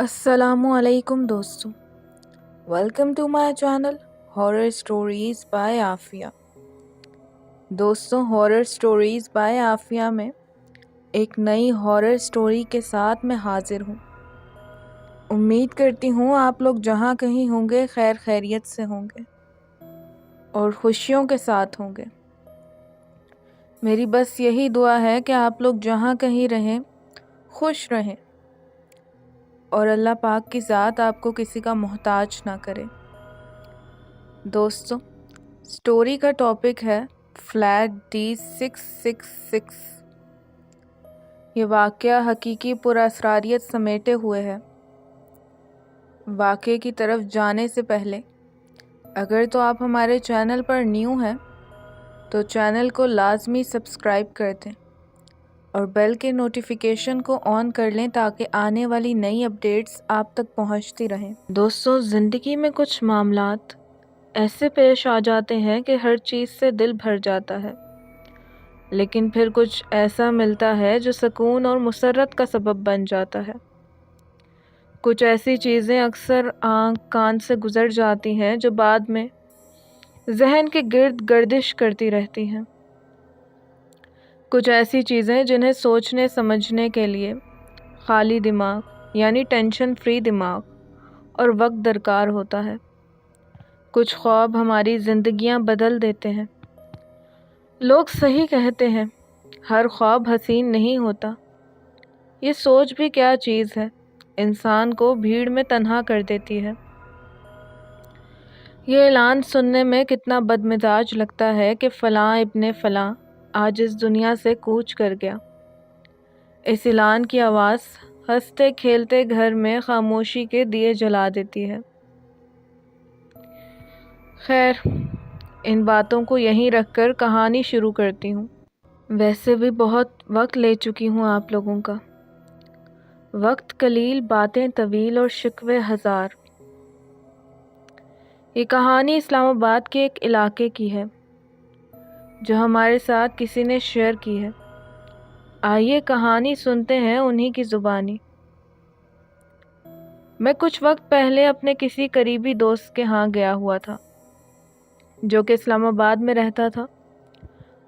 السلام علیکم دوستوں، welcome to my channel horror stories by Afia. دوستوں، ہارر سٹوریز بائی عافیہ میں ایک نئی ہارر سٹوری کے ساتھ میں حاضر ہوں۔ امید کرتی ہوں آپ لوگ جہاں کہیں ہوں گے خیر خیریت سے ہوں گے اور خوشیوں کے ساتھ ہوں گے۔ میری بس یہی دعا ہے کہ آپ لوگ جہاں کہیں رہیں خوش رہیں اور اللہ پاک کی ذات آپ کو کسی کا محتاج نہ کرے۔ دوستو، سٹوری کا ٹاپک ہے فلیٹ D666۔ یہ واقعہ حقیقی پراسراریت سمیٹے ہوئے ہے۔ واقعے کی طرف جانے سے پہلے اگر تو آپ ہمارے چینل پر نیو ہیں تو چینل کو لازمی سبسکرائب کر دیں اور بیل کے نوٹیفیکیشن کو آن کر لیں تاکہ آنے والی نئی اپڈیٹس آپ تک پہنچتی رہیں۔ دوستو، زندگی میں کچھ معاملات ایسے پیش آ جاتے ہیں کہ ہر چیز سے دل بھر جاتا ہے، لیکن پھر کچھ ایسا ملتا ہے جو سکون اور مسرت کا سبب بن جاتا ہے۔ کچھ ایسی چیزیں اکثر آنکھ کان سے گزر جاتی ہیں جو بعد میں ذہن کے گرد گردش کرتی رہتی ہیں۔ کچھ ایسی چیزیں جنہیں سوچنے سمجھنے کے لیے خالی دماغ یعنی ٹینشن فری دماغ اور وقت درکار ہوتا ہے۔ کچھ خواب ہماری زندگیاں بدل دیتے ہیں۔ لوگ صحیح کہتے ہیں، ہر خواب حسین نہیں ہوتا۔ یہ سوچ بھی کیا چیز ہے، انسان کو بھیڑ میں تنہا کر دیتی ہے۔ یہ اعلان سننے میں کتنا بدمزاج لگتا ہے کہ فلاں ابن فلاں آج اس دنیا سے کوچ کر گیا۔ اس اعلان کی آواز ہنستے کھیلتے گھر میں خاموشی کے دیے جلا دیتی ہے۔ خیر، ان باتوں کو یہیں رکھ کر کہانی شروع کرتی ہوں۔ ویسے بھی بہت وقت لے چکی ہوں آپ لوگوں کا۔ وقت قلیل، باتیں طویل اور شکوے ہزار۔ یہ کہانی اسلام آباد کے ایک علاقے کی ہے جو ہمارے ساتھ کسی نے شیئر کی ہے۔ آئیے کہانی سنتے ہیں انہی کی زبانی۔ میں کچھ وقت پہلے اپنے کسی قریبی دوست کے ہاں گیا ہوا تھا جو کہ اسلام آباد میں رہتا تھا۔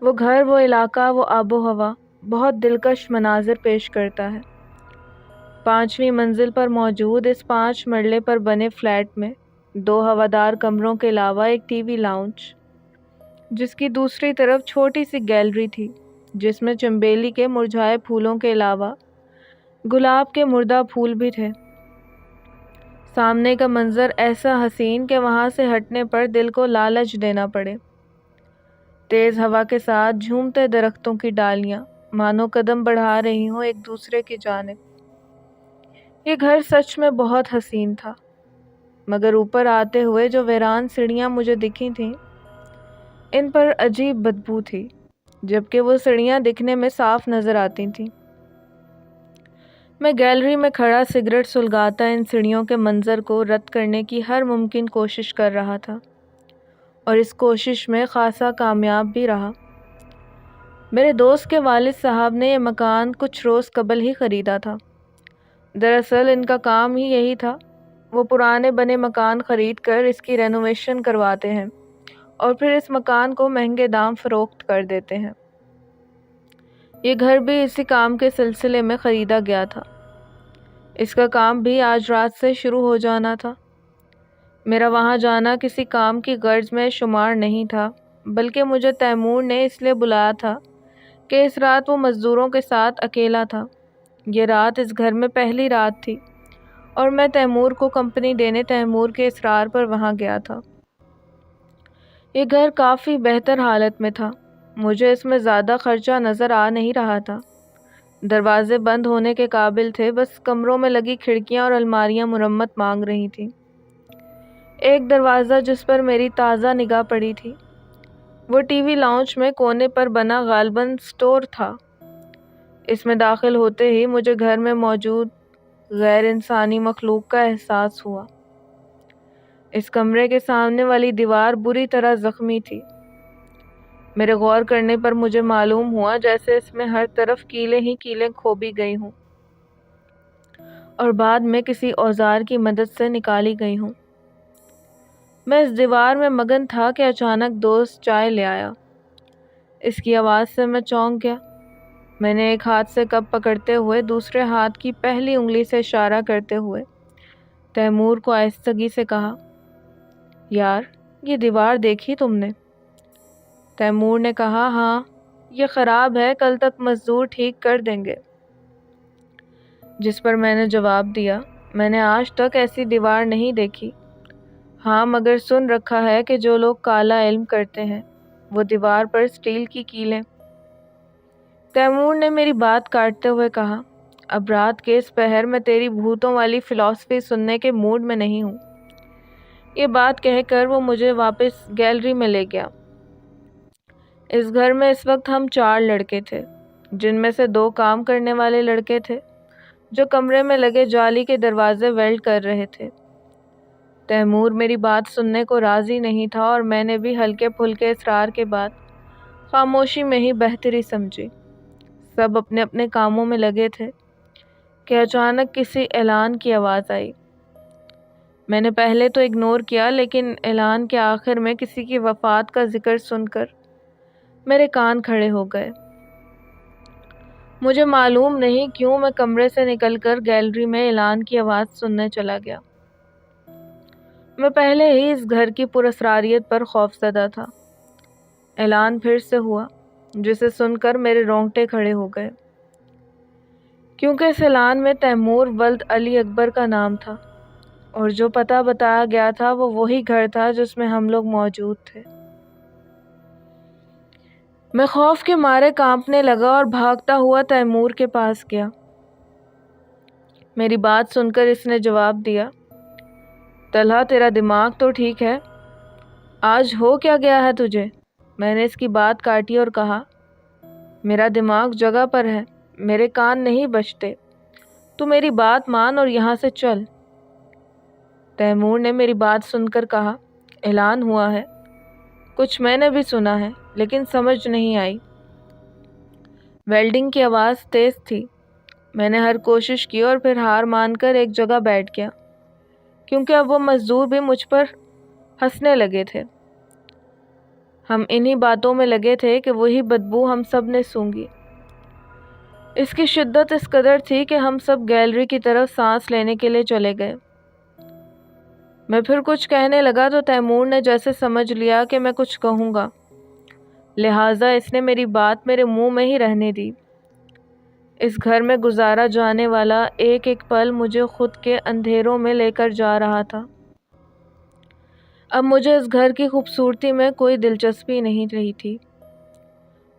وہ گھر، وہ علاقہ، وہ آب و ہوا بہت دلکش مناظر پیش کرتا ہے۔ 5ویں منزل پر موجود اس 5 مرلے پر بنے فلیٹ میں 2 ہوادار کمروں کے علاوہ ایک ٹی وی لاؤنج، جس کی دوسری طرف چھوٹی سی گیلری تھی جس میں چنبیلی کے مرجھائے پھولوں کے علاوہ گلاب کے مردہ پھول بھی تھے۔ سامنے کا منظر ایسا حسین کہ وہاں سے ہٹنے پر دل کو لالچ دینا پڑے۔ تیز ہوا کے ساتھ جھومتے درختوں کی ڈالیاں مانو قدم بڑھا رہی ہوں ایک دوسرے کی جانب۔ یہ گھر سچ میں بہت حسین تھا، مگر اوپر آتے ہوئے جو ویران سیڑھیاں مجھے دکھی تھیں ان پر عجیب بدبو تھی، جبکہ وہ سیڑھیاں دکھنے میں صاف نظر آتی تھیں۔ میں گیلری میں کھڑا سگریٹ سلگاتا ان سیڑھیوں کے منظر کو رد کرنے کی ہر ممکن کوشش کر رہا تھا اور اس کوشش میں خاصا کامیاب بھی رہا۔ میرے دوست کے والد صاحب نے یہ مکان کچھ روز قبل ہی خریدا تھا۔ دراصل ان کا کام ہی یہی تھا، وہ پرانے بنے مکان خرید کر اس کی رینوویشن کرواتے ہیں اور پھر اس مکان کو مہنگے دام فروخت کر دیتے ہیں۔ یہ گھر بھی اسی کام کے سلسلے میں خریدا گیا تھا۔ اس کا کام بھی آج رات سے شروع ہو جانا تھا۔ میرا وہاں جانا کسی کام کی غرض میں شمار نہیں تھا، بلکہ مجھے تیمور نے اس لیے بلایا تھا کہ اس رات وہ مزدوروں کے ساتھ اکیلا تھا۔ یہ رات اس گھر میں پہلی رات تھی اور میں تیمور کو کمپنی دینے تیمور کے اصرار پر وہاں گیا تھا۔ یہ گھر کافی بہتر حالت میں تھا، مجھے اس میں زیادہ خرچہ نظر آ نہیں رہا تھا۔ دروازے بند ہونے کے قابل تھے، بس کمروں میں لگی کھڑکیاں اور الماریاں مرمت مانگ رہی تھیں۔ ایک دروازہ جس پر میری تازہ نگاہ پڑی تھی وہ ٹی وی لاؤنج میں کونے پر بنا غالباً سٹور تھا۔ اس میں داخل ہوتے ہی مجھے گھر میں موجود غیر انسانی مخلوق کا احساس ہوا۔ اس کمرے کے سامنے والی دیوار بری طرح زخمی تھی۔ میرے غور کرنے پر مجھے معلوم ہوا جیسے اس میں ہر طرف کیلیں ہی کیلیں کھوبی گئی ہوں اور بعد میں کسی اوزار کی مدد سے نکالی گئی ہوں۔ میں اس دیوار میں مگن تھا کہ اچانک دوست چائے لے آیا۔ اس کی آواز سے میں چونک گیا۔ میں نے ایک ہاتھ سے کپ پکڑتے ہوئے دوسرے ہاتھ کی پہلی انگلی سے اشارہ کرتے ہوئے تیمور کو آہستگی سے کہا، یار یہ دیوار دیکھی تم نے؟ تیمور نے کہا، ہاں یہ خراب ہے، کل تک مزدور ٹھیک کر دیں گے۔ جس پر میں نے جواب دیا، میں نے آج تک ایسی دیوار نہیں دیکھی، ہاں مگر سن رکھا ہے کہ جو لوگ کالا علم کرتے ہیں وہ دیوار پر سٹیل کی کیلیں۔ تیمور نے میری بات کاٹتے ہوئے کہا، اب رات کے اس پہر میں تیری بھوتوں والی فلسفی سننے کے موڈ میں نہیں ہوں۔ یہ بات کہہ کر وہ مجھے واپس گیلری میں لے گیا۔ اس گھر میں اس وقت ہم 4 لڑکے تھے، جن میں سے 2 کام کرنے والے لڑکے تھے جو کمرے میں لگے جالی کے دروازے ویلڈ کر رہے تھے۔ تیمور میری بات سننے کو راضی نہیں تھا اور میں نے بھی ہلکے پھلکے اصرار کے بعد خاموشی میں ہی بہتری سمجھی۔ سب اپنے اپنے کاموں میں لگے تھے کہ اچانک کسی اعلان کی آواز آئی۔ میں نے پہلے تو اگنور کیا، لیکن اعلان کے آخر میں کسی کی وفات کا ذکر سن کر میرے کان کھڑے ہو گئے۔ مجھے معلوم نہیں کیوں میں کمرے سے نکل کر گیلری میں اعلان کی آواز سننے چلا گیا۔ میں پہلے ہی اس گھر کی پراسراریت پر خوفزدہ تھا۔ اعلان پھر سے ہوا، جسے سن کر میرے رونگٹے کھڑے ہو گئے، کیونکہ اس اعلان میں تیمور ولد علی اکبر کا نام تھا، اور جو پتہ بتایا گیا تھا وہ وہی گھر تھا جس میں ہم لوگ موجود تھے۔ میں خوف کے مارے کانپنے لگا اور بھاگتا ہوا تیمور کے پاس گیا۔ میری بات سن کر اس نے جواب دیا، طلحہ تیرا دماغ تو ٹھیک ہے؟ آج ہو کیا گیا ہے تجھے؟ میں نے اس کی بات کاٹی اور کہا، میرا دماغ جگہ پر ہے، میرے کان نہیں بجتے، تو میری بات مان اور یہاں سے چل۔ تیمور نے میری بات سن کر کہا، اعلان ہوا ہے، کچھ میں نے بھی سنا ہے لیکن سمجھ نہیں آئی۔ ویلڈنگ کی آواز تیز تھی۔ میں نے ہر کوشش کی اور پھر ہار مان کر ایک جگہ بیٹھ گیا، کیونکہ اب وہ مزدور بھی مجھ پر ہنسنے لگے تھے۔ ہم انہی باتوں میں لگے تھے کہ وہی بدبو ہم سب نے سونگھی۔ اس کی شدت اس قدر تھی کہ ہم سب گیلری کی طرف سانس لینے کے لیے چلے گئے۔ میں پھر کچھ کہنے لگا تو تیمور نے جیسے سمجھ لیا کہ میں کچھ کہوں گا، لہٰذا اس نے میری بات میرے منہ میں ہی رہنے دی۔ اس گھر میں گزارا جانے والا ایک ایک پل مجھے خود کے اندھیروں میں لے کر جا رہا تھا۔ اب مجھے اس گھر کی خوبصورتی میں کوئی دلچسپی نہیں رہی تھی۔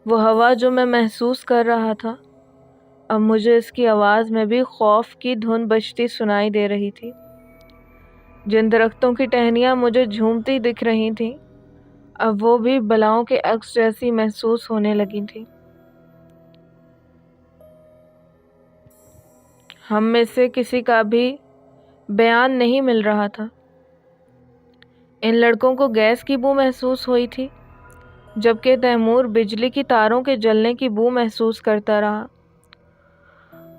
وہ ہوا جو میں محسوس کر رہا تھا، اب مجھے اس کی آواز میں بھی خوف کی دھن بجتی سنائی دے رہی تھی۔ جن درختوں کی ٹہنیاں مجھے جھومتی دکھ رہی تھیں، اب وہ بھی بلاؤں کے عکس جیسی محسوس ہونے لگی تھیں۔ ہم میں سے کسی کا بھی بیان نہیں مل رہا تھا۔ ان لڑکوں کو گیس کی بو محسوس ہوئی تھی، جبکہ تیمور بجلی کی تاروں کے جلنے کی بو محسوس کرتا رہا،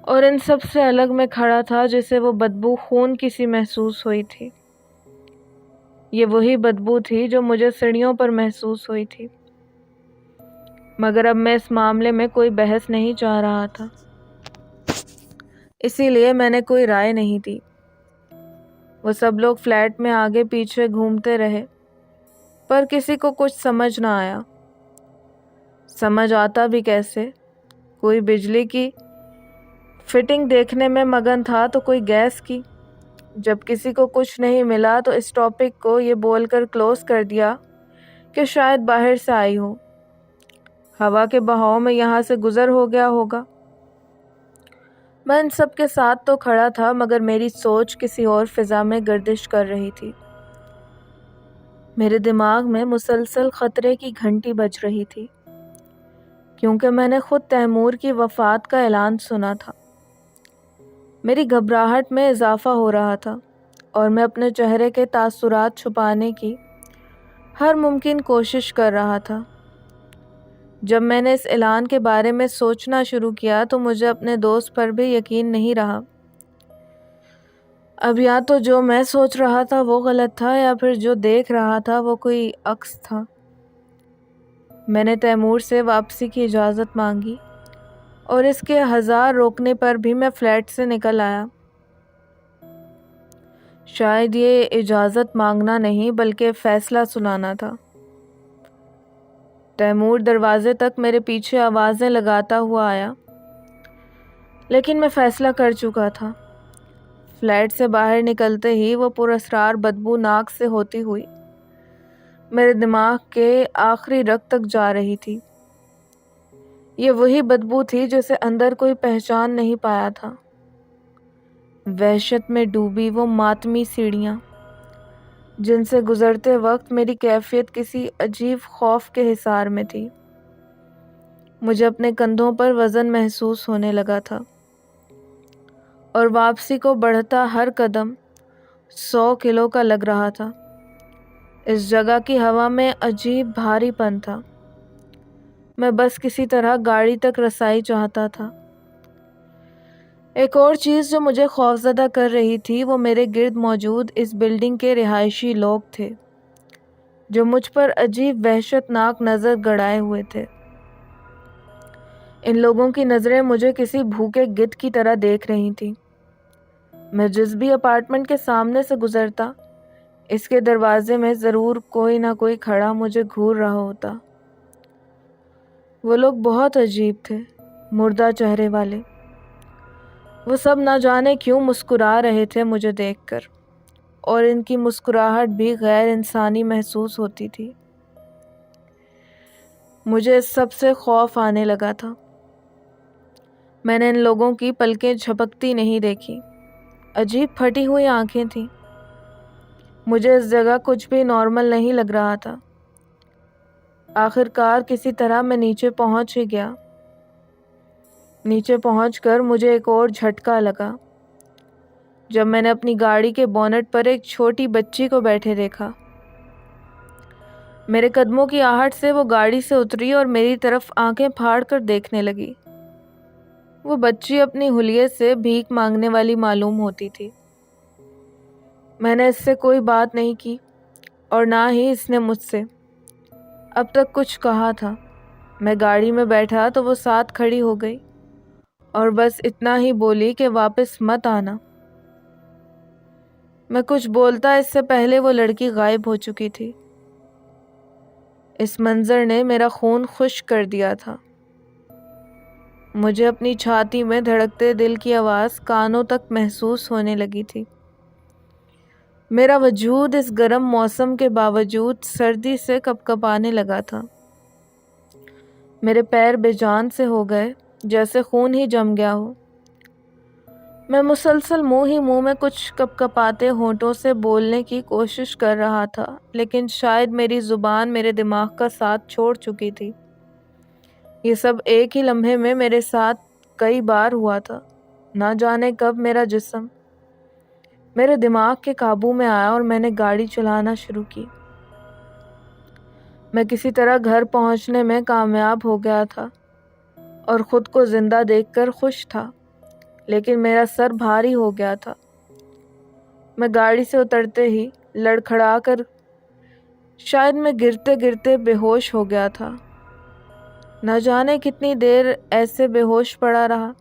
اور ان سب سے الگ میں کھڑا تھا جسے وہ بدبو خون کی سی محسوس ہوئی تھی۔ یہ وہی بدبو تھی جو مجھے سیڑھیوں پر محسوس ہوئی تھی، مگر اب میں اس معاملے میں کوئی بحث نہیں چاہ رہا تھا، اسی لیے میں نے کوئی رائے نہیں دی۔ وہ سب لوگ فلیٹ میں آگے پیچھے گھومتے رہے، پر کسی کو کچھ سمجھ نہ آیا۔ سمجھ آتا بھی کیسے؟ کوئی بجلی کی فٹنگ دیکھنے میں مگن تھا تو کوئی گیس کی۔ جب کسی کو کچھ نہیں ملا تو اس ٹاپک کو یہ بول کر کلوز کر دیا کہ شاید باہر سے آئی ہو، ہوا کے بہاؤ میں یہاں سے گزر ہو گیا ہوگا۔ میں ان سب کے ساتھ تو کھڑا تھا، مگر میری سوچ کسی اور فضا میں گردش کر رہی تھی۔ میرے دماغ میں مسلسل خطرے کی گھنٹی بج رہی تھی، کیونکہ میں نے خود تیمور کی وفات کا اعلان سنا تھا۔ میری گھبراہٹ میں اضافہ ہو رہا تھا اور میں اپنے چہرے کے تاثرات چھپانے کی ہر ممکن کوشش کر رہا تھا۔ جب میں نے اس اعلان کے بارے میں سوچنا شروع کیا تو مجھے اپنے دوست پر بھی یقین نہیں رہا۔ اب یا تو جو میں سوچ رہا تھا وہ غلط تھا یا پھر جو دیکھ رہا تھا وہ کوئی عکس تھا۔ میں نے تیمور سے واپسی کی اجازت مانگی اور اس کے 1000 روکنے پر بھی میں فلیٹ سے نکل آیا۔ شاید یہ اجازت مانگنا نہیں بلکہ فیصلہ سنانا تھا۔ تیمور دروازے تک میرے پیچھے آوازیں لگاتا ہوا آیا، لیکن میں فیصلہ کر چکا تھا۔ فلیٹ سے باہر نکلتے ہی وہ پراسرار بدبو ناک سے ہوتی ہوئی میرے دماغ کے آخری رگ تک جا رہی تھی۔ یہ وہی بدبو تھی جسے اندر کوئی پہچان نہیں پایا تھا۔ وحشت میں ڈوبی وہ ماتمی سیڑھیاں جن سے گزرتے وقت میری کیفیت کسی عجیب خوف کے حصار میں تھی۔ مجھے اپنے کندھوں پر وزن محسوس ہونے لگا تھا اور واپسی کو بڑھتا ہر قدم 100 کلو کا لگ رہا تھا۔ اس جگہ کی ہوا میں عجیب بھاری پن تھا۔ میں بس کسی طرح گاڑی تک رسائی چاہتا تھا۔ ایک اور چیز جو مجھے خوفزدہ کر رہی تھی وہ میرے گرد موجود اس بلڈنگ کے رہائشی لوگ تھے جو مجھ پر عجیب وحشتناک نظر گڑائے ہوئے تھے۔ ان لوگوں کی نظریں مجھے کسی بھوکے گدھ کی طرح دیکھ رہی تھیں۔ میں جس بھی اپارٹمنٹ کے سامنے سے گزرتا اس کے دروازے میں ضرور کوئی نہ کوئی کھڑا مجھے گھور رہا ہوتا۔ وہ لوگ بہت عجیب تھے، مردہ چہرے والے۔ وہ سب نہ جانے کیوں مسکرا رہے تھے مجھے دیکھ کر، اور ان کی مسکراہٹ بھی غیر انسانی محسوس ہوتی تھی۔ مجھے اس سب سے خوف آنے لگا تھا۔ میں نے ان لوگوں کی پلکیں جھپکتی نہیں دیکھی۔ عجیب پھٹی ہوئی آنکھیں تھیں۔ مجھے اس جگہ کچھ بھی نارمل نہیں لگ رہا تھا۔ آخر کار کسی طرح میں نیچے پہنچ ہی گیا۔ نیچے پہنچ کر مجھے ایک اور جھٹکا لگا جب میں نے اپنی گاڑی کے بونٹ پر ایک چھوٹی بچی کو بیٹھے دیکھا۔ میرے قدموں کی آہٹ سے وہ گاڑی سے اتری اور میری طرف آنکھیں پھاڑ کر دیکھنے لگی۔ وہ بچی اپنی حلیے سے بھیک مانگنے والی معلوم ہوتی تھی۔ میں نے اس سے کوئی بات نہیں کی اور نہ ہی اس نے مجھ سے اب تک کچھ کہا تھا۔ میں گاڑی میں بیٹھا تو وہ ساتھ کھڑی ہو گئی اور بس اتنا ہی بولی کہ واپس مت آنا۔ میں کچھ بولتا اس سے پہلے وہ لڑکی غائب ہو چکی تھی۔ اس منظر نے میرا خون خشک کر دیا تھا۔ مجھے اپنی چھاتی میں دھڑکتے دل کی آواز کانوں تک محسوس ہونے لگی تھی۔ میرا وجود اس گرم موسم کے باوجود سردی سے کپکپانے لگا تھا۔ میرے پیر بے جان سے ہو گئے جیسے خون ہی جم گیا ہو۔ میں مسلسل منہ ہی منہ میں کچھ کپکپاتے ہونٹوں سے بولنے کی کوشش کر رہا تھا، لیکن شاید میری زبان میرے دماغ کا ساتھ چھوڑ چکی تھی۔ یہ سب ایک ہی لمحے میں میرے ساتھ کئی بار ہوا تھا۔ نہ جانے کب میرا جسم میرے دماغ کے قابو میں آیا اور میں نے گاڑی چلانا شروع کی۔ میں کسی طرح گھر پہنچنے میں کامیاب ہو گیا تھا اور خود کو زندہ دیکھ کر خوش تھا، لیکن میرا سر بھاری ہو گیا تھا۔ میں گاڑی سے اترتے ہی لڑکھڑا کر شاید میں گرتے گرتے بے ہوش ہو گیا تھا۔ نہ جانے کتنی دیر ایسے بے ہوش پڑا رہا،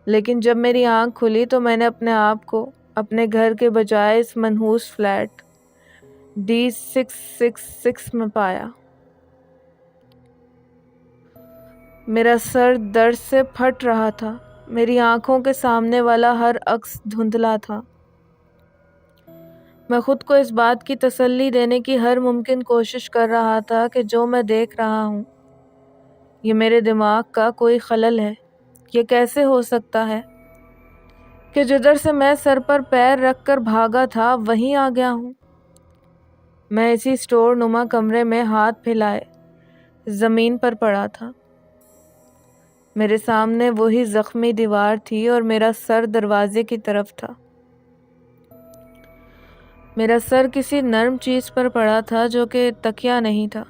لیکن جب میری آنکھ کھلی تو میں نے اپنے آپ کو اپنے گھر کے بجائے اس منحوس فلیٹ D666 میں پایا۔ میرا سر درد سے پھٹ رہا تھا۔ میری آنکھوں کے سامنے والا ہر عکس دھندلا تھا۔ میں خود کو اس بات کی تسلی دینے کی ہر ممکن کوشش کر رہا تھا کہ جو میں دیکھ رہا ہوں یہ میرے دماغ کا کوئی خلل ہے۔ یہ کیسے ہو سکتا ہے کہ جدھر سے میں سر پر پیر رکھ کر بھاگا تھا وہیں آ گیا ہوں؟ میں اسی اسٹور نما کمرے میں ہاتھ پھیلائے زمین پر پڑا تھا۔ میرے سامنے وہی زخمی دیوار تھی اور میرا سر دروازے کی طرف تھا۔ میرا سر کسی نرم چیز پر پڑا تھا جو کہ تکیہ نہیں تھا۔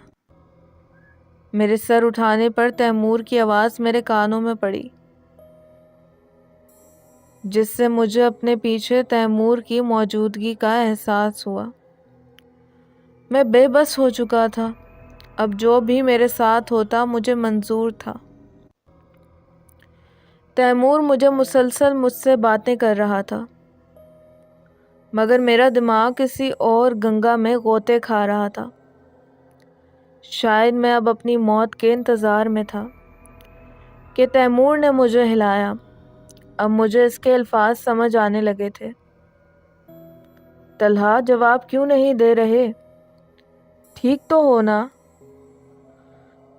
میرے سر اٹھانے پر تیمور کی آواز میرے کانوں میں پڑی۔ جس سے مجھے اپنے پیچھے تیمور کی موجودگی کا احساس ہوا۔ میں بے بس ہو چکا تھا، اب جو بھی میرے ساتھ ہوتا مجھے منظور تھا۔ تیمور مسلسل مجھ سے باتیں کر رہا تھا، مگر میرا دماغ کسی اور گنگا میں غوطے کھا رہا تھا۔ شاید میں اب اپنی موت کے انتظار میں تھا کہ تیمور نے مجھے ہلایا۔ اب مجھے اس کے الفاظ سمجھ آنے لگے تھے۔ طلحہ، جواب کیوں نہیں دے رہے؟ ٹھیک تو ہو نا؟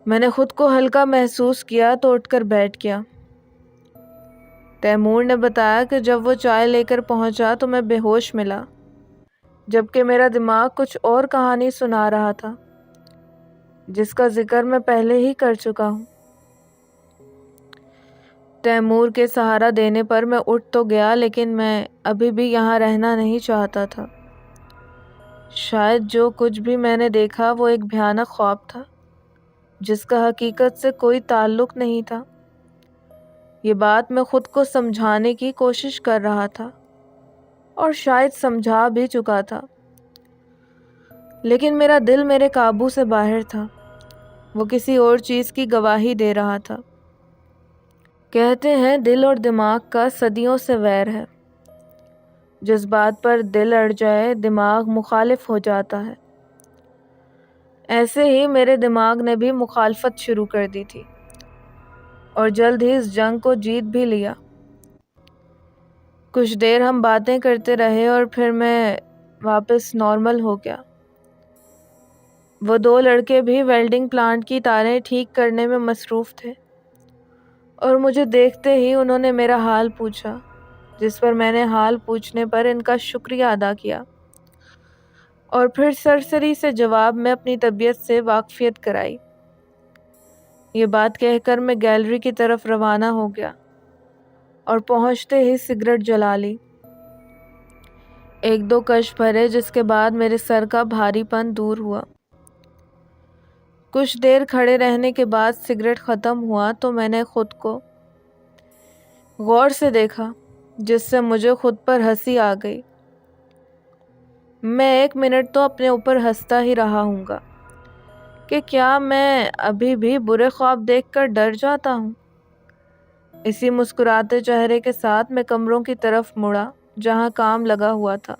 میں نے خود کو ہلکا محسوس کیا تو اٹھ کر بیٹھ گیا۔ تیمور نے بتایا کہ جب وہ چائے لے کر پہنچا تو میں بے ہوش ملا، جبکہ میرا دماغ کچھ اور کہانی سنا رہا تھا جس کا ذکر میں پہلے ہی کر چکا ہوں۔ تیمور کے سہارا دینے پر میں اٹھ تو گیا، لیکن میں ابھی بھی یہاں رہنا نہیں چاہتا تھا۔ شاید جو کچھ بھی میں نے دیکھا وہ ایک بھیانک خواب تھا جس کا حقیقت سے کوئی تعلق نہیں تھا۔ یہ بات میں خود کو سمجھانے کی کوشش کر رہا تھا اور شاید سمجھا بھی چکا تھا، لیکن میرا دل میرے قابو سے باہر تھا۔ وہ کسی اور چیز کی گواہی دے رہا تھا۔ کہتے ہیں دل اور دماغ کا صدیوں سے ویر ہے۔ جس بات پر دل اڑ جائے دماغ مخالف ہو جاتا ہے۔ ایسے ہی میرے دماغ نے بھی مخالفت شروع کر دی تھی اور جلد ہی اس جنگ کو جیت بھی لیا۔ کچھ دیر ہم باتیں کرتے رہے اور پھر میں واپس نارمل ہو گیا۔ وہ دو لڑکے بھی ویلڈنگ پلانٹ کی تاریں ٹھیک کرنے میں مصروف تھے اور مجھے دیکھتے ہی انہوں نے میرا حال پوچھا، جس پر میں نے حال پوچھنے پر ان کا شکریہ ادا کیا اور پھر سرسری سے جواب میں اپنی طبیعت سے واقفیت کرائی۔ یہ بات کہہ کر میں گیلری کی طرف روانہ ہو گیا اور پہنچتے ہی سگریٹ جلا لی۔ ایک دو کش بھرے جس کے بعد میرے سر کا بھاری پن دور ہوا۔ کچھ دیر کھڑے رہنے کے بعد سگریٹ ختم ہوا تو میں نے خود کو غور سے دیکھا، جس سے مجھے خود پر ہنسی آ گئی۔ میں 1 منٹ تو اپنے اوپر ہنستا ہی رہا ہوں گا کہ کیا میں ابھی بھی برے خواب دیکھ کر ڈر جاتا ہوں۔ اسی مسکراتے چہرے کے ساتھ میں کمروں کی طرف مڑا جہاں کام لگا ہوا تھا۔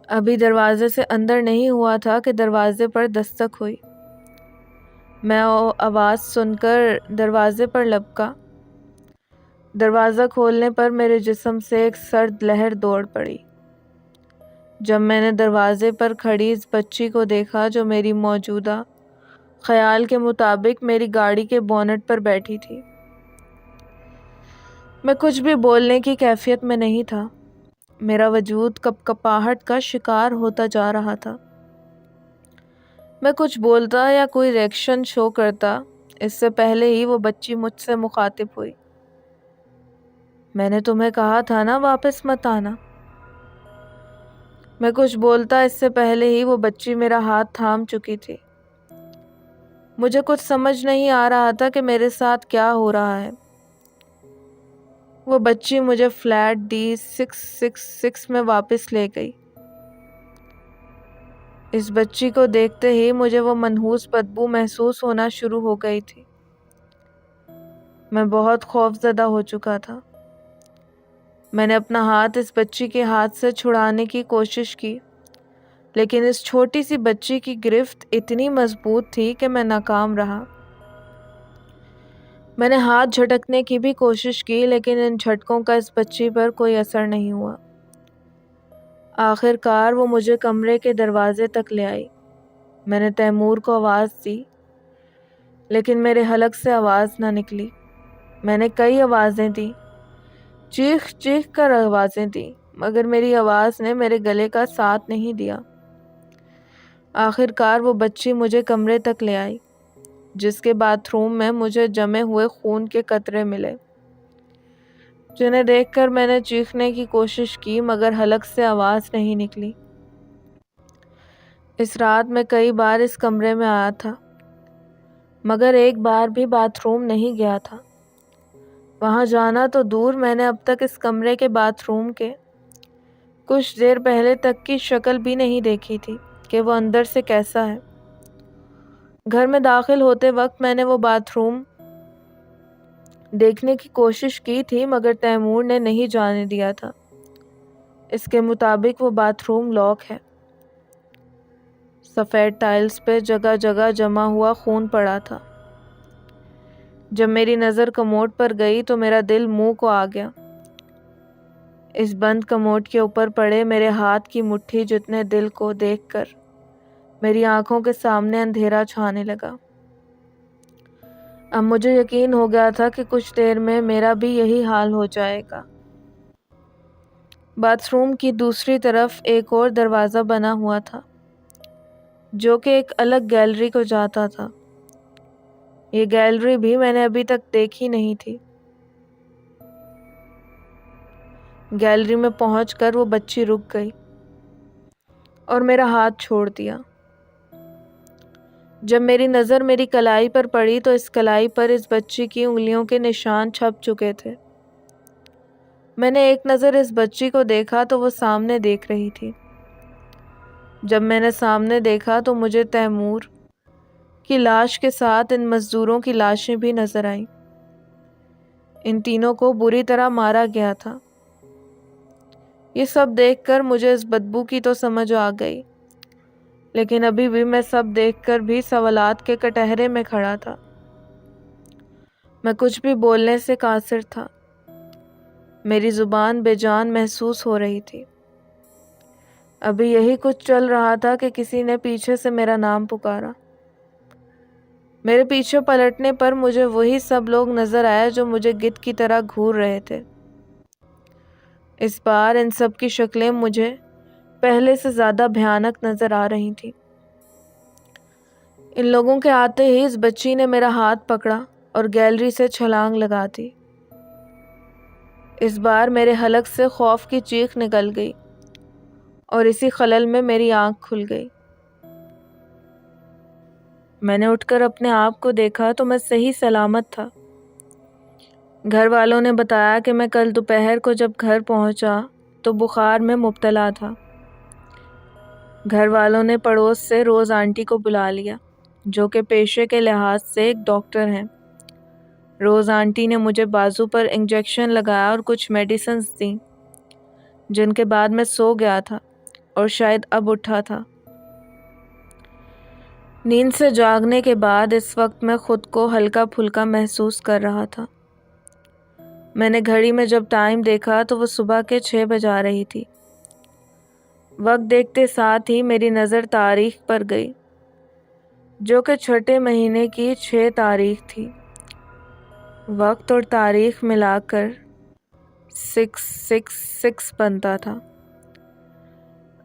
ابھی دروازے سے اندر نہیں ہوا تھا کہ دروازے پر دستک ہوئی۔ میں آواز سن کر دروازے پر لپکا۔ دروازہ کھولنے پر میرے جسم سے ایک سرد لہر دوڑ پڑی جب میں نے دروازے پر کھڑی اس بچی کو دیکھا جو میری موجودہ خیال کے مطابق میری گاڑی کے بونٹ پر بیٹھی تھی۔ میں کچھ بھی بولنے کی کیفیت میں نہیں تھا۔ میرا وجود کپکپاہٹ کا شکار ہوتا جا رہا تھا۔ میں کچھ بولتا یا کوئی ریئیکشن شو کرتا اس سے پہلے ہی وہ بچی مجھ سے مخاطب ہوئی۔ میں نے تمہیں کہا تھا نا واپس مت آنا۔ میں کچھ بولتا اس سے پہلے ہی وہ بچی میرا ہاتھ تھام چکی تھی۔ مجھے کچھ سمجھ نہیں آ رہا تھا کہ میرے ساتھ کیا ہو رہا ہے۔ وہ بچی مجھے فلیٹ D666 میں واپس لے گئی۔ اس بچی کو دیکھتے ہی مجھے وہ منحوس بدبو محسوس ہونا شروع ہو گئی تھی۔ میں بہت خوفزدہ ہو چکا تھا۔ میں نے اپنا ہاتھ اس بچی کے ہاتھ سے چھڑانے کی کوشش کی، لیکن اس چھوٹی سی بچی کی گرفت اتنی مضبوط تھی کہ میں ناکام رہا۔ میں نے ہاتھ جھٹکنے کی بھی کوشش کی، لیکن ان جھٹکوں کا اس بچی پر کوئی اثر نہیں ہوا۔ آخر کار وہ مجھے کمرے کے دروازے تک لے آئی۔ میں نے تیمور کو آواز دی، لیکن میرے حلق سے آواز نہ نکلی۔ میں نے کئی آوازیں دیں، چیخ چیخ کر آوازیں دیں، مگر میری آواز نے میرے گلے کا ساتھ نہیں دیا۔ آخر کار وہ بچی مجھے کمرے تک لے آئی، جس کے باتھ روم میں مجھے جمے ہوئے خون کے قطرے ملے، جنہیں دیکھ کر میں نے چیخنے کی کوشش کی مگر حلق سے آواز نہیں نکلی۔ اس رات میں کئی بار اس کمرے میں آیا تھا، مگر ایک بار بھی باتھ روم نہیں گیا تھا۔ وہاں جانا تو دور، میں نے اب تک اس کمرے کے باتھ روم کے کچھ دیر پہلے تک کی شکل بھی نہیں دیکھی تھی کہ وہ اندر سے کیسا ہے۔ گھر میں داخل ہوتے وقت میں نے وہ باتھ روم دیکھنے کی کوشش کی تھی، مگر تیمور نے نہیں جانے دیا تھا۔ اس کے مطابق وہ باتھ روم لاک ہے۔ سفید ٹائلز پہ جگہ جگہ جمع ہوا خون پڑا تھا۔ جب میری نظر کموڈ پر گئی تو میرا دل منہ کو آ گیا۔ اس بند کموڈ کے اوپر پڑے میرے ہاتھ کی مٹھی جتنے دل کو دیکھ کر میری آنکھوں کے سامنے اندھیرا چھانے لگا۔ اب مجھے یقین ہو گیا تھا کہ کچھ دیر میں میرا بھی یہی حال ہو جائے گا۔ باتھ روم کی دوسری طرف ایک اور دروازہ بنا ہوا تھا جو کہ ایک الگ گیلری کو جاتا تھا۔ یہ گیلری بھی میں نے ابھی تک دیکھی نہیں تھی۔ گیلری میں پہنچ کر وہ بچی رک گئی اور میرا ہاتھ چھوڑ دیا۔ جب میری نظر میری کلائی پر پڑی تو اس کلائی پر اس بچی کی انگلیوں کے نشان چھپ چکے تھے۔ میں نے ایک نظر اس بچی کو دیکھا تو وہ سامنے دیکھ رہی تھی۔ جب میں نے سامنے دیکھا تو مجھے تیمور کی لاش کے ساتھ ان مزدوروں کی لاشیں بھی نظر آئیں۔ ان تینوں کو بری طرح مارا گیا تھا۔ یہ سب دیکھ کر مجھے اس بدبو کی تو سمجھ آ گئی، لیکن ابھی بھی میں سب دیکھ کر بھی سوالات کے کٹہرے میں کھڑا تھا۔ میں کچھ بھی بولنے سے قاصر تھا۔ میری زبان بے جان محسوس ہو رہی تھی۔ ابھی یہی کچھ چل رہا تھا کہ کسی نے پیچھے سے میرا نام پکارا۔ میرے پیچھے پلٹنے پر مجھے وہی سب لوگ نظر آئے جو مجھے گدھ کی طرح گھور رہے تھے۔ اس بار ان سب کی شکلیں مجھے پہلے سے زیادہ بھیانک نظر آ رہی تھیں۔ ان لوگوں کے آتے ہی اس بچی نے میرا ہاتھ پکڑا اور گیلری سے چھلانگ لگا دی۔ اس بار میرے حلق سے خوف کی چیخ نکل گئی اور اسی خلل میں میری آنکھ کھل گئی۔ میں نے اٹھ کر اپنے آپ کو دیکھا تو میں صحیح سلامت تھا۔ گھر والوں نے بتایا کہ میں کل دوپہر کو جب گھر پہنچا تو بخار میں مبتلا تھا۔ گھر والوں نے پڑوس سے روز آنٹی کو بلا لیا، جو کہ پیشے کے لحاظ سے ایک ڈاکٹر ہیں۔ روز آنٹی نے مجھے بازو پر انجیکشن لگایا اور کچھ میڈیسنز دیں، جن کے بعد میں سو گیا تھا اور شاید اب اٹھا تھا۔ نیند سے جاگنے کے بعد اس وقت میں خود کو ہلکا پھلکا محسوس کر رہا تھا۔ میں نے گھڑی میں جب ٹائم دیکھا تو وہ صبح کے 6 بجا رہی تھی۔ وقت دیکھتے ساتھ ہی میری نظر تاریخ پر گئی، جو کہ چھٹے مہینے کی 6 تاریخ تھی۔ وقت اور تاریخ ملا کر 666 بنتا تھا۔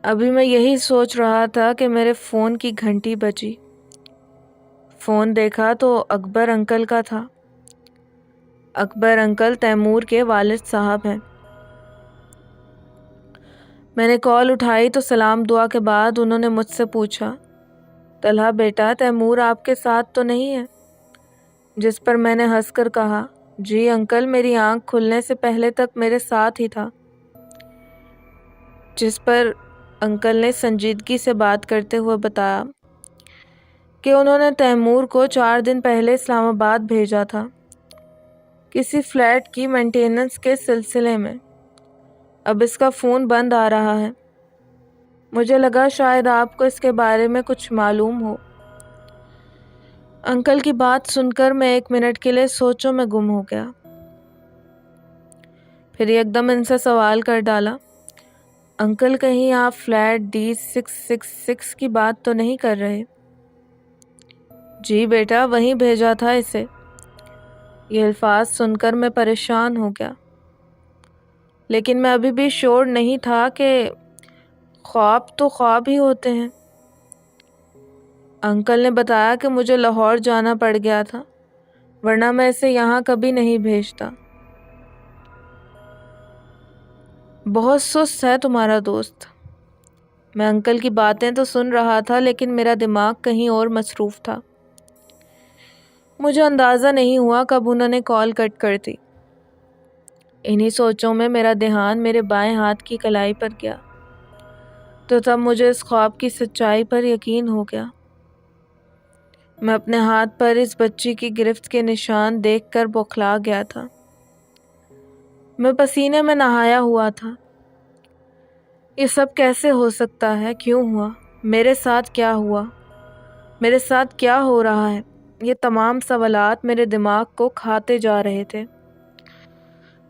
ابھی میں یہی سوچ رہا تھا کہ میرے فون کی گھنٹی بجی۔ فون دیکھا تو اکبر انکل کا تھا۔ اکبر انکل تیمور کے والد صاحب ہیں۔ میں نے کال اٹھائی تو سلام دعا کے بعد انہوں نے مجھ سے پوچھا، طلحہ بیٹا تیمور آپ کے ساتھ تو نہیں ہے؟ جس پر میں نے ہنس کر کہا، جی انکل میری آنکھ کھلنے سے پہلے تک میرے ساتھ ہی تھا۔ جس پر انکل نے سنجیدگی سے بات کرتے ہوئے بتایا کہ انہوں نے تیمور کو 4 دن پہلے اسلام آباد بھیجا تھا، کسی فلیٹ کی مینٹیننس کے سلسلے میں۔ اب اس کا فون بند آ رہا ہے۔ مجھے لگا شاید آپ کو اس کے بارے میں کچھ معلوم ہو۔ انکل کی بات سن کر میں 1 منٹ کے لیے سوچوں میں گم ہو گیا۔ پھر ایک دم ان سے سوال کر ڈالا، انکل کہیں آپ فلیٹ D666 کی بات تو نہیں کر رہے؟ جی بیٹا وہیں بھیجا تھا اسے۔ یہ الفاظ سن کر میں پریشان ہو گیا، لیکن میں ابھی بھی شور نہیں تھا کہ خواب تو خواب ہی ہوتے ہیں۔ انکل نے بتایا کہ مجھے لاہور جانا پڑ گیا تھا، ورنہ میں اسے یہاں کبھی نہیں بھیجتا۔ بہت سست ہے تمہارا دوست۔ میں انکل کی باتیں تو سن رہا تھا لیکن میرا دماغ کہیں اور مصروف تھا۔ مجھے اندازہ نہیں ہوا کب انہوں نے کال کٹ کر دی۔ انہی سوچوں میں میرا دھیان میرے بائیں ہاتھ کی کلائی پر گیا تو تب مجھے اس خواب کی سچائی پر یقین ہو گیا۔ میں اپنے ہاتھ پر اس بچی کی گرفت کے نشان دیکھ کر بوکھلا گیا تھا۔ میں پسینے میں نہایا ہوا تھا۔ یہ سب کیسے ہو سکتا ہے؟ کیوں ہوا؟ میرے ساتھ کیا ہوا؟ میرے ساتھ کیا ہو رہا ہے؟ یہ تمام سوالات میرے دماغ کو کھاتے جا رہے تھے۔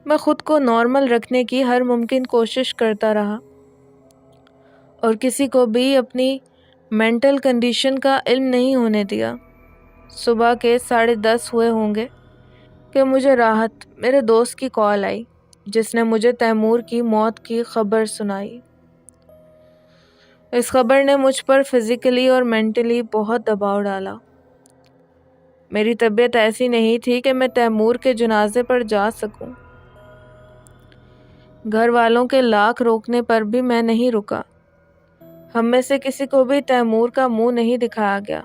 میں خود کو نارمل رکھنے کی ہر ممکن کوشش کرتا رہا اور کسی کو بھی اپنی مینٹل کنڈیشن کا علم نہیں ہونے دیا۔ صبح کے 10:30 ہوئے ہوں گے کہ مجھے راحت، میرے دوست کی کال آئی جس نے مجھے تیمور کی موت کی خبر سنائی۔ اس خبر نے مجھ پر فزیکلی اور مینٹلی بہت دباؤ ڈالا۔ میری طبیعت ایسی نہیں تھی کہ میں تیمور کے جنازے پر جا سکوں۔ گھر والوں کے لاکھ روکنے پر بھی میں نہیں رکا۔ ہم میں سے کسی کو بھی تیمور کا منہ نہیں دکھایا گیا۔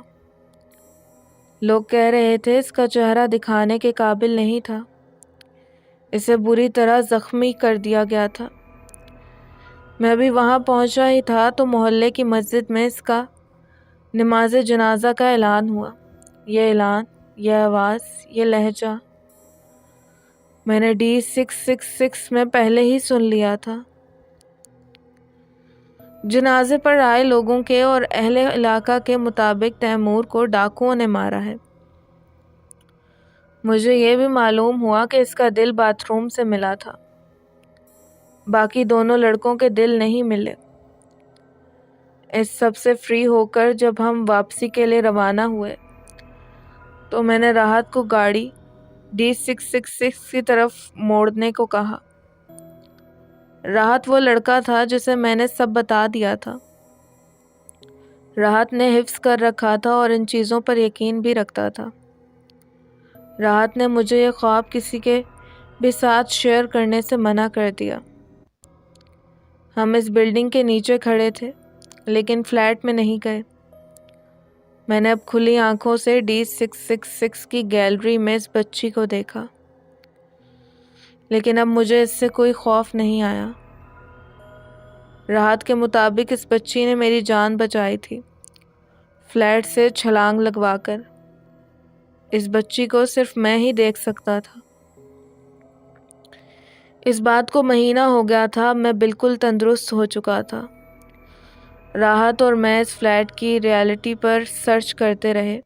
لوگ کہہ رہے تھے اس کا چہرہ دکھانے کے قابل نہیں تھا، اسے بری طرح زخمی کر دیا گیا تھا۔ میں ابھی وہاں پہنچا ہی تھا تو محلے کی مسجد میں اس کا نماز جنازہ کا اعلان ہوا۔ یہ اعلان، یہ آواز، یہ لہجہ میں نے D666 میں پہلے ہی سن لیا تھا۔ جنازے پر آئے لوگوں کے اور اہل علاقہ کے مطابق تیمور کو ڈاکوؤں نے مارا ہے۔ مجھے یہ بھی معلوم ہوا کہ اس کا دل باتھ روم سے ملا تھا، باقی دونوں لڑکوں کے دل نہیں ملے۔ اس سب سے فری ہو کر جب ہم واپسی کے لیے روانہ ہوئے تو میں نے راحت کو گاڑی D666 کی طرف موڑنے کو کہا۔ راحت وہ لڑکا تھا جسے میں نے سب بتا دیا تھا۔ راحت نے حفظ کر رکھا تھا اور ان چیزوں پر یقین بھی رکھتا تھا۔ راحت نے مجھے یہ خواب کسی کے بھی ساتھ شیئر کرنے سے منع کر دیا۔ ہم اس بلڈنگ کے نیچے کھڑے تھے لیکن فلیٹ میں نہیں گئے۔ میں نے اب کھلی آنکھوں سے D666 کی گیلری میں اس بچی کو دیکھا، لیکن اب مجھے اس سے کوئی خوف نہیں آیا۔ راحت کے مطابق اس بچی نے میری جان بچائی تھی، فلیٹ سے چھلانگ لگوا کر۔ اس بچی کو صرف میں ہی دیکھ سکتا تھا۔ اس بات کو مہینہ ہو گیا تھا، میں بالکل تندرست ہو چکا تھا۔ راحت اور میں اس فلیٹ کی ریالٹی پر سرچ کرتے رہے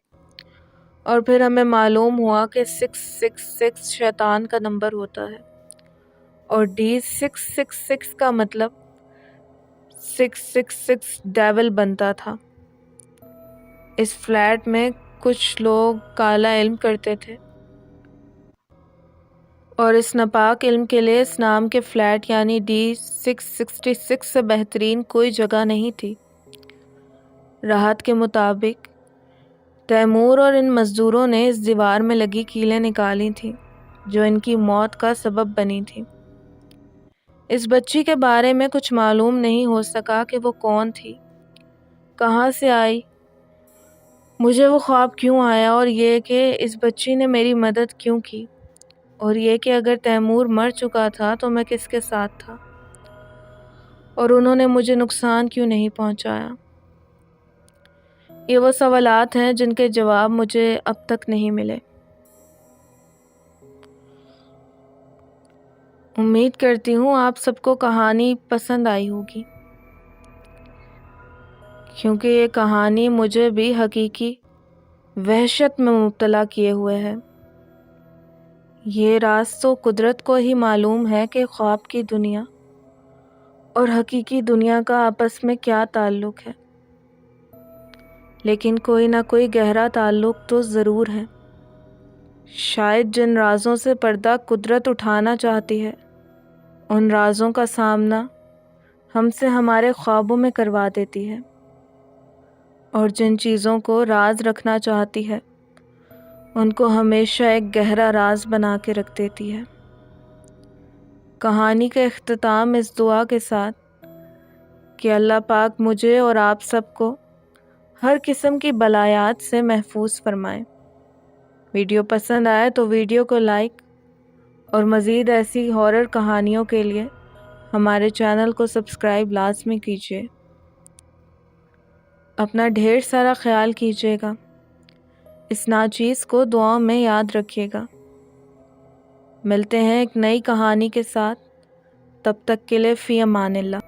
اور پھر ہمیں معلوم ہوا کہ 666 شیطان کا نمبر ہوتا ہے اور D666 کا مطلب 666 ڈیول بنتا تھا۔ اس فلیٹ میں کچھ لوگ کالا علم کرتے تھے اور اس ناپاک علم کے لیے اس نام کے فلیٹ یعنی D666 سے بہترین کوئی جگہ نہیں تھی۔ راحت کے مطابق تیمور اور ان مزدوروں نے اس دیوار میں لگی کیلیں نکالی تھیں جو ان کی موت کا سبب بنی تھی۔ اس بچی کے بارے میں کچھ معلوم نہیں ہو سکا کہ وہ کون تھی، کہاں سے آئی، مجھے وہ خواب کیوں آیا، اور یہ کہ اس بچی نے میری مدد کیوں کی، اور یہ کہ اگر تیمور مر چکا تھا تو میں کس کے ساتھ تھا اور انہوں نے مجھے نقصان کیوں نہیں پہنچایا۔ یہ وہ سوالات ہیں جن کے جواب مجھے اب تک نہیں ملے۔ امید کرتی ہوں آپ سب کو کہانی پسند آئی ہوگی، کیونکہ یہ کہانی مجھے بھی حقیقی وحشت میں مبتلا کیے ہوئے ہے۔ یہ راز تو قدرت کو ہی معلوم ہے کہ خواب کی دنیا اور حقیقی دنیا کا آپس میں کیا تعلق ہے، لیکن کوئی نہ کوئی گہرا تعلق تو ضرور ہے۔ شاید جن رازوں سے پردہ قدرت اٹھانا چاہتی ہے ان رازوں کا سامنا ہم سے ہمارے خوابوں میں کروا دیتی ہے، اور جن چیزوں کو راز رکھنا چاہتی ہے ان کو ہمیشہ ایک گہرا راز بنا کے رکھ دیتی ہے۔ کہانی کا اختتام اس دعا کے ساتھ کہ اللہ پاک مجھے اور آپ سب کو ہر قسم کی بلایات سے محفوظ فرمائے۔ ویڈیو پسند آئے تو ویڈیو کو لائک اور مزید ایسی ہارر کہانیوں کے لیے ہمارے چینل کو سبسکرائب لازمی کیجیے۔ اپنا ڈھیر سارا خیال کیجیے گا۔ اس ناچیز کو دعاؤں میں یاد رکھیے گا۔ ملتے ہیں ایک نئی کہانی کے ساتھ، تب تک کے لیے فی امان اللہ۔